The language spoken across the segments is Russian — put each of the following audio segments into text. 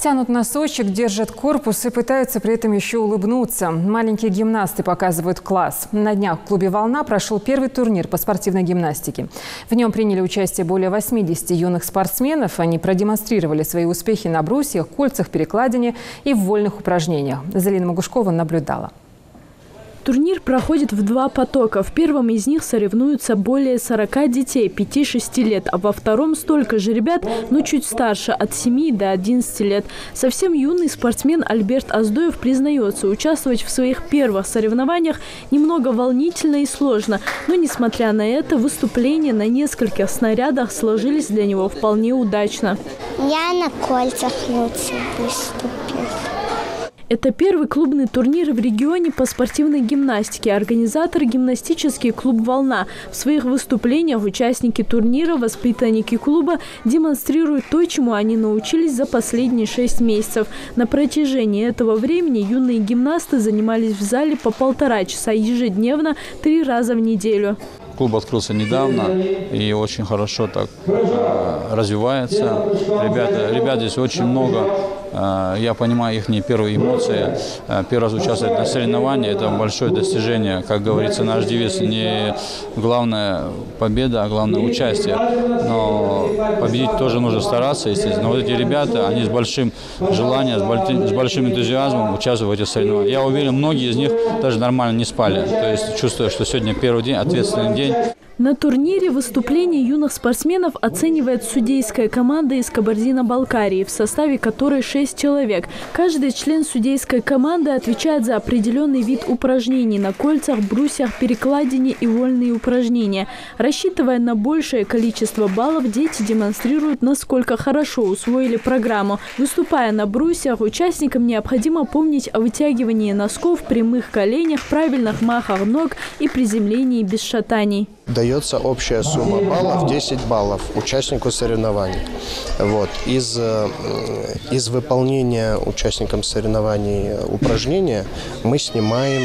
Тянут носочек, держат корпус и пытаются при этом еще улыбнуться. Маленькие гимнасты показывают класс. На днях в клубе «Волна» прошел первый турнир по спортивной гимнастике. В нем приняли участие более 80 юных спортсменов. Они продемонстрировали свои успехи на брусьях, кольцах, перекладине и в вольных упражнениях. Залина Могушкова наблюдала. Турнир проходит в два потока. В первом из них соревнуются более 40 детей 5-6 лет, а во втором столько же ребят, но чуть старше, от 7 до 11 лет. Совсем юный спортсмен Альберт Аздоев признается, участвовать в своих первых соревнованиях немного волнительно и сложно. Но, несмотря на это, выступления на нескольких снарядах сложились для него вполне удачно. Я на кольцах лучше выступил. Это первый клубный турнир в регионе по спортивной гимнастике. Организатор – гимнастический клуб «Волна». В своих выступлениях участники турнира, воспитанники клуба демонстрируют то, чему они научились за последние 6 месяцев. На протяжении этого времени юные гимнасты занимались в зале по 1,5 часа ежедневно 3 раза в неделю. Клуб открылся недавно и очень хорошо так развивается. Ребят здесь очень много. Я понимаю их не первые эмоции. Первый раз участвовать на соревнованиях – это большое достижение. Как говорится, наш девиз не главная победа, а главное участие. Но победить тоже нужно стараться, естественно. Но вот эти ребята, они с большим желанием, с большим энтузиазмом участвуют в этих соревнованиях. Я уверен, многие из них даже нормально не спали. То есть чувствую, что сегодня первый день, ответственный день. На турнире выступления юных спортсменов оценивает судейская команда из Кабардино-Балкарии, в составе которой 6 человек. Каждый член судейской команды отвечает за определенный вид упражнений на кольцах, брусьях, перекладине и вольные упражнения. Рассчитывая на большее количество баллов, дети демонстрируют, насколько хорошо усвоили программу. Выступая на брусьях, участникам необходимо помнить о вытягивании носков, прямых коленях, правильных махах ног и приземлении без шатаний. Дается общая сумма баллов 10 баллов участнику соревнований. Вот. Из выполнения участникам соревнований упражнения мы снимаем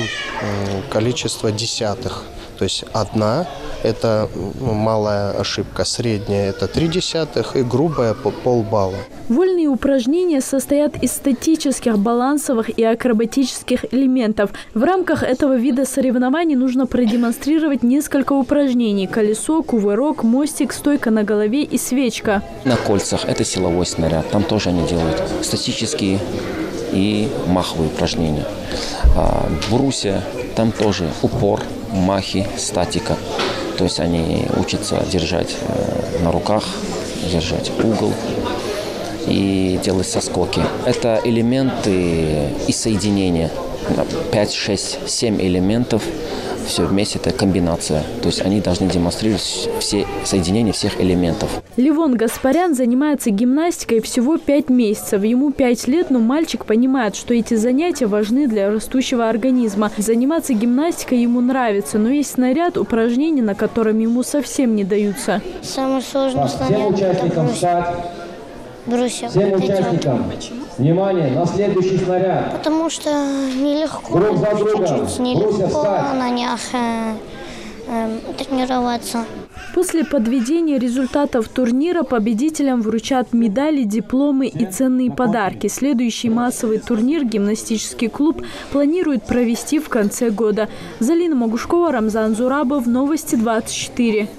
количество десятых. То есть 1 – это малая ошибка, средняя – это 0,3 и грубая – полбалла. Вольные упражнения состоят из статических, балансовых и акробатических элементов. В рамках этого вида соревнований нужно продемонстрировать несколько упражнений – колесо, кувырок, мостик, стойка на голове и свечка. На кольцах – это силовой снаряд, там тоже они делают статические и маховые упражнения. Брусья – там тоже упор, махи, статика. То есть они учатся держать на руках, держать угол и делать соскоки. Это элементы и соединения. 5, 6, 7 элементов. Все вместе – это комбинация. То есть они должны демонстрировать все соединения всех элементов. Левон Гаспарян занимается гимнастикой всего 5 месяцев. Ему 5 лет, но мальчик понимает, что эти занятия важны для растущего организма. Заниматься гимнастикой ему нравится, но есть снаряд, упражнения, на котором ему совсем не даются. Самый сложный снаряд – это брусья. Всем участникам. Внимание, на следующий снаряд. Потому что нелегко, чуть-чуть нелегко на них тренироваться. После подведения результатов турнира победителям вручат медали, дипломы и ценные подарки. Следующий массовый турнир гимнастический клуб планирует провести в конце года. Залина Могушкова, Рамзан Зурабов, Новости 24.